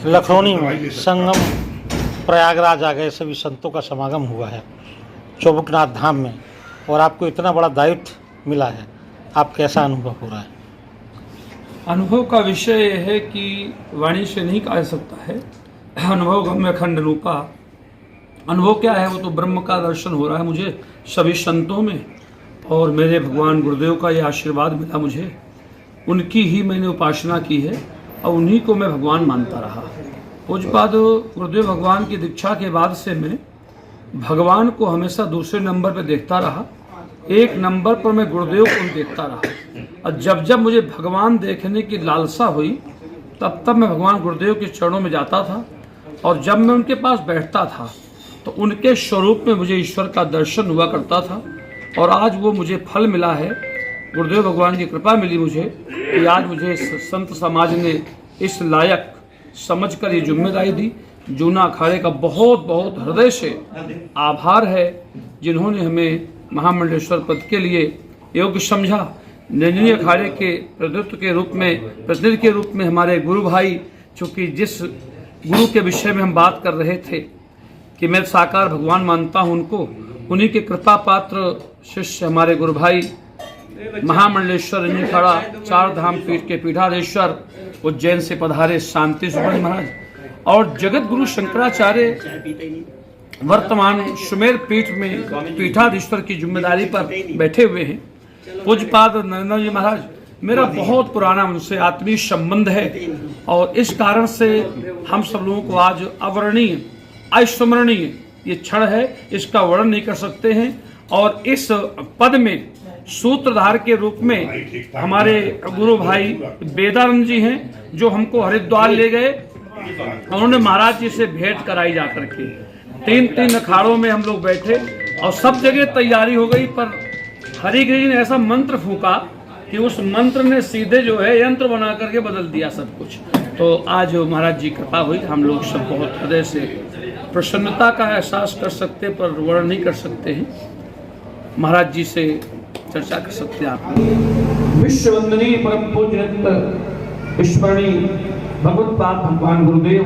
लखनऊ में संगम प्रयागराज आ गए सभी संतों का समागम हुआ है चौबकनाथ धाम में, और आपको इतना बड़ा दायित्व मिला है, आप कैसा अनुभव हो रहा है? अनुभव का विषय यह है कि वाणी से नहीं कहा जा सकता है। अनुभव गम्य खंड रूपा। अनुभव क्या है? वो तो ब्रह्म का दर्शन हो रहा है मुझे सभी संतों में, और मेरे भगवान गुरुदेव का ये आशीर्वाद मिला मुझे। उनकी ही मैंने उपासना की है और उन्हीं को मैं भगवान मानता रहा। पूज्यपाद गुरुदेव भगवान की दीक्षा के बाद से मैं भगवान को हमेशा दूसरे नंबर पर देखता रहा, एक नंबर पर मैं गुरुदेव को देखता रहा। और जब जब मुझे भगवान देखने की लालसा हुई तब तब मैं भगवान गुरुदेव के चरणों में जाता था, और जब मैं उनके पास बैठता था तो उनके स्वरूप में मुझे ईश्वर का दर्शन हुआ करता था। और आज वो मुझे फल मिला है, गुरुदेव भगवान की कृपा मिली मुझे कि आज मुझे संत समाज ने इस लायक समझकर ये जिम्मेदारी दी। जूना अखाड़े का बहुत बहुत हृदय से आभार है, जिन्होंने हमें महामंडलेश्वर पद के लिए योग्य समझा। निर्णय अखाड़े के प्रतिनिधि के रूप में हमारे गुरु भाई, चूँकि जिस गुरु के विषय में हम बात कर रहे थे कि मैं साकार भगवान मानता हूँ उनको, उन्हीं के कृपा पात्र शिष्य हमारे गुरु भाई महामंडलेश्वर निर्णय अखाड़ा चार धाम पीठ के पीठाधीश्वर उज्जैन से पधारे शांति सुब्रमण्य महाराज, और जगत गुरु शंकराचार्य वर्तमान सुमेर पीठ में पीठाधीश्वर की जिम्मेदारी पर बैठे हुए हैं। पूज्यपाद नरेंद्र जी महाराज, मेरा बहुत पुराना उनसे आत्मीय संबंध है, और इस कारण से हम सब लोगों को आज अवर्णनीय अविस्मरणीय ये क्षण है, इसका वर्णन नहीं कर सकते हैं। और इस पद में सूत्रधार के रूप में हमारे गुरु भाई वेदानंद जी हैं, जो हमको हरिद्वार ले गए। उन्होंने महाराज जी से भेंट कराई जाकर के। तीन अखाड़ों में हम लोग बैठे और सब जगह तैयारी हो गई, पर हरिगिरी जी ने ऐसा मंत्र फूका कि उस मंत्र ने सीधे जो है यंत्र बना करके बदल दिया सब कुछ। तो आज महाराज जी कृपा हुई, हम लोग सब बहुत हृदय से प्रसन्नता का एहसास कर सकते, पर वर्णन नहीं कर सकते हैं। महाराज जी से चर्चा कर सकते हैं आप। विश्ववंदनीय परम पूज्य ईश्वरणी भगवत पाद भगवान गुरुदेव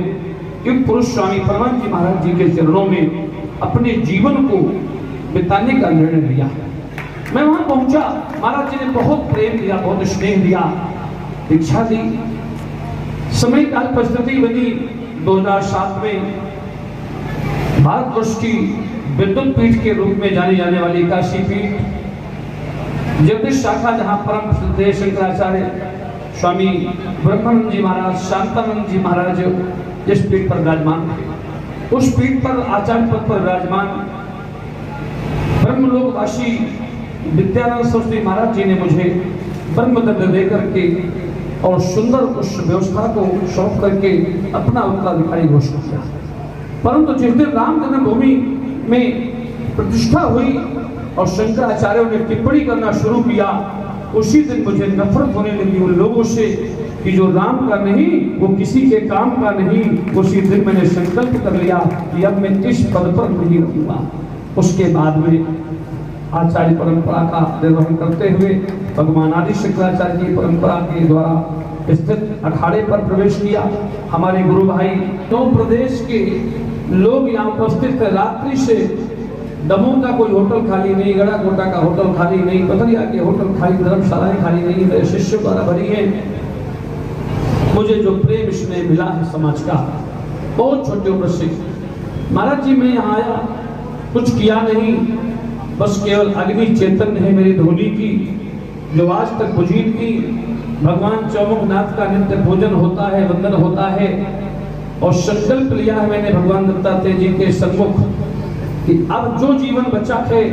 युग पुरुष स्वामी परमानंद जी महाराज जी के चरणों में अपने जीवन को बिताने का निर्णय लिया। मैं वहां पहुंचा, महाराज जी ने बहुत प्रेम दिया, बहुत स्नेह दिया, दीक्षा दी। समय काल परिस्थिति बनी 2007 में भारतवर्ष की विद्युत पीठ के रूप में जानी जाने वाली काशी पीठ जगदीश शाखा, जहां परम प्रसिद्ध शंकराचार्य स्वामी ब्रह्मानंद जी महाराज, शांतानंद जी महाराज जिस पीठ पर विराजमान थे, उस पीठ पर आचार्य पद पर विराजमान ब्रह्मलोकवासी विद्यानंद सरस्वती महाराज जी ने मुझे ब्रह्मदंड दे करके और सुंदर उस व्यवस्था को सौंप करके अपना उत्तराधिकारी घोषित किया। परंतु जिस दिन राम जन्मभूमि में प्रतिष्ठा हुई और शंकराचार्यों ने टिप्पणी करना शुरू किया, उसी दिन मुझे नफरत होने लगी उन लोगों से कि जो राम का नहीं वो किसी के काम का नहीं। उसी दिन मैंने संकल्प कर लिया कि अब मैं इस पद पर नहीं रहूंगा। उसके बाद में आचार्य परंपरा का निर्वहन करते हुए भगवान आदि शंकराचार्य की परंपरा के द्वारा स्थित अखाड़े पर प्रवेश किया। हमारे गुरु भाई 9 प्रदेश के लोग यहाँ उपस्थित थे। रात्रि से दमोह का कोई होटल खाली नहीं, गढ़ाकोटा का होटल खाली नहीं, पथरिया के होटल खाली, धर्मशालाएं खाली नहीं, मेरे शिष्यों द्वारा भरी है। मुझे जो प्रेम इसमें मिला है समाज का, बहुत छोटे उम्र से महाराज जी, मैं यहाँ आया, कुछ किया नहीं, बस केवल अग्नि चेतन है मेरी धोनी की, जो आज तक बुझी थी। भगवान चौमुखनाथ का नित्य भोजन होता है, वंदन होता है, और संकल्प लिया है मैंने भगवान दत्तात्रेय जी के सम्मुख कि अब जो जीवन बचा है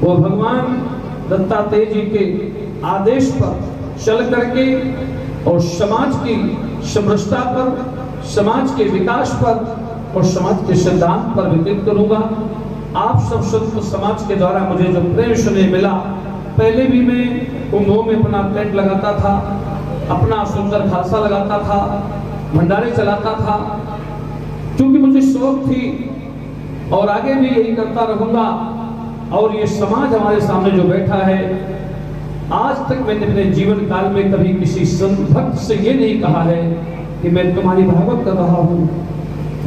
वो भगवान दत्तात्रेय जी के आदेश पर चल करके और समाज की समरसता पर, समाज के विकास पर और समाज के सिद्धांत पर व्यतीत करूंगा। आप सब संत समाज के द्वारा मुझे जो प्रेम सुने मिला, पहले भी मैं कुंभों में अपना टेंट लगाता था, अपना सुंदर खालसा लगाता था, भंडारे चलाता था, क्योंकि मुझे शौक थी और आगे भी यही करता रहूंगा। और ये समाज हमारे सामने जो बैठा है, आज तक मैंने अपने जीवन काल में कभी किसी संत भक्त से ये नहीं कहा है कि मैं तुम्हारी भागवत कर रहा हूँ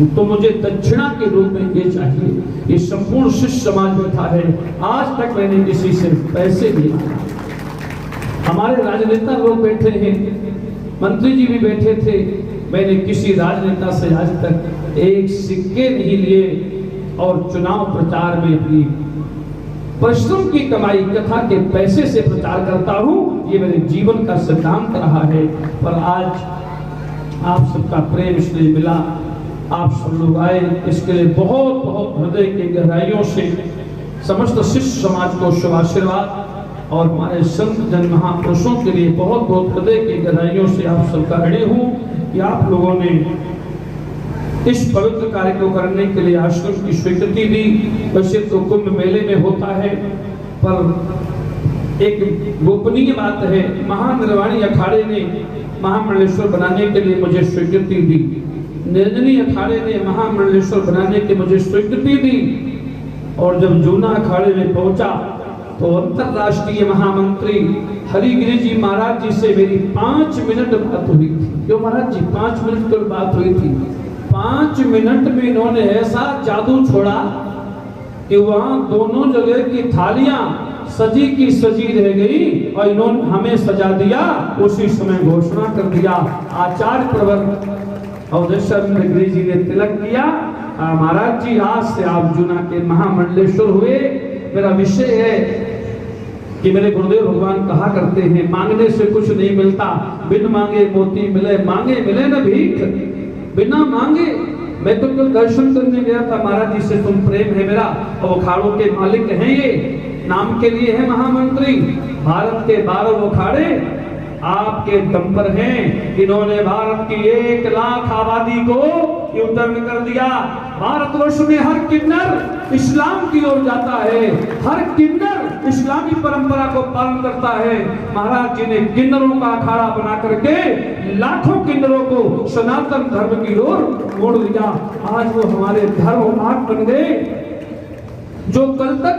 तो मुझे दक्षिणा के रूप में ये चाहिए। ये संपूर्ण शिष्य समाज बैठा है, आज तक मैंने किसी से पैसे नहीं मांगा। हमारे राजनेता लोग बैठे हैं, मंत्री जी भी बैठे थे, मैंने किसी राजनेता से आज तक एक सिक्के नहीं लिए और चुनाव प्रचार में अपनी परिश्रम की कमाई कथा के पैसे से प्रचार करता हूँ। ये मेरे जीवन का सिद्धांत रहा है। पर आज आप सबका प्रेम स्नेह मिला, आप सब लोग आए, इसके लिए बहुत बहुत हृदय के गहराइयों से समस्त शिष्य समाज को शुभ आशीर्वाद और हमारे संत जन महापुरुषों के लिए बहुत बहुत हृदय के गहराइयों से आप सबका ऋणी हूँ कि आप लोगों ने इस पवित्र कार्य को करने के लिए आश्रम की स्वीकृति दी। वैसे तो कुंभ मेले में होता है, पर एक गोपनीय बात है, महानिर्वाणी अखाड़े ने महामंडलेश्वर बनाने के लिए मुझे स्वीकृति दी, निर्जनी अखाड़े ने महामंडलेश्वर बनाने की मुझे स्वीकृति दी। और जब जूना अखाड़े में पहुंचा तो अंतरराष्ट्रीय महामंत्री हरिगिरी जी महाराज जी से मेरी 5 मिनट बात हुई थी। क्यों महाराज जी? 5 मिनट की बात हुई थी। 5 मिनट में इन्होंने ऐसा जादू छोड़ा कि वहां दोनों जगह की थालियां सजी की सजी रह गई और इन्होंने हमें सजा दिया। उसी समय घोषणा कर दिया, आचार्य प्रवर अवधेश्वर गिरी जी ने तिलक किया, महाराज जी आज से आप जूना के महामंडलेश्वर हुए। मेरा विषय है कि मेरे गुरुदेव भगवान कहा करते हैं, मांगने से कुछ नहीं मिलता, बिन मांगे मोती मिले, मांगे मिले न भीख, बिना मांगे। मैं तो कल दर्शन करने गया था, महाराज जी से तुम प्रेम है मेरा, और अखाड़ों के मालिक हैं, ये नाम के लिए है महामंत्री, भारत के 12 अखाड़े आपके दम पर हैं। इन्होंने भारत की 1 लाख आबादी को युद्धन कर दिया। भारतवर्ष में हर किन्नर इस्लाम की ओर जाता है, हर किन्नर इस्लामी परंपरा को पालन करता है। महाराज जी ने किन्नरों का अखाड़ा बना करके लाखों किन्नरों को सनातन धर्म की ओर मोड़ दिया। आज वो हमारे धर्म आग बन गए। जो कल तक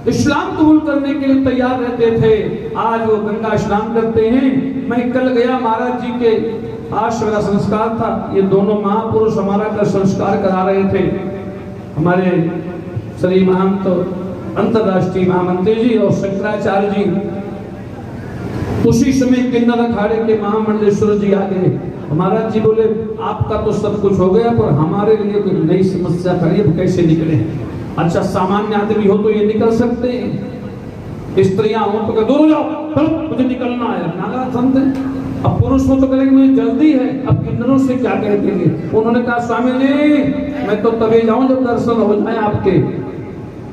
इस्लाम कबूल करने के लिए तैयार रहते थे, आज वो गंगा स्नान करते हैं। मैं कल गया, महाराज जी के आज मेरा संस्कार था, ये दोनों महापुरुष हमारा का संस्कार करा रहे थे, हमारे श्री महंत अंतरराष्ट्रीय महामंत्री जी और शंकराचार्य जी। उसी समय किन्नर अखाड़े के महामंडलेश्वर जी आ गए। महाराज जी बोले, आपका तो सब कुछ हो गया, पर हमारे लिए कोई नई समस्या करिए, कैसे निकले। अच्छा, सामान्य आदमी हो तो ये निकल सकते हैं, स्त्रियां हो तो दूर हो जाओ, चलो मुझे निकलना है, नागा संत है। अब पुरुष हो तो कहेंगे मुझे जल्दी है। अब किन्नरों से क्या कह देंगे? उन्होंने कहा, स्वामी जी मैं तो तभी जाऊं जब दर्शन हो जाए आपके।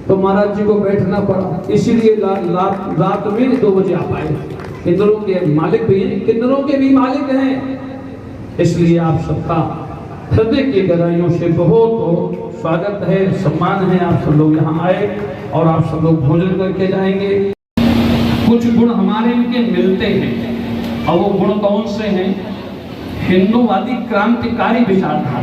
तो महाराज जी को बैठना पड़ा, इसीलिए रात में 2 बजे आ पाए। किन्नरों के मालिक भी हैं, किन्नरों के भी मालिक हैं, इसलिए आप सबका हृदय की गहराइयों से बहुत बहुत स्वागत है, सम्मान है। आप सब लोग यहाँ आए और आप सब लोग भोजन करके जाएंगे। कुछ गुण हमारे इनके मिलते हैं, और वो गुण कौन से हैं? हिंदूवादी क्रांतिकारी विचारधारा।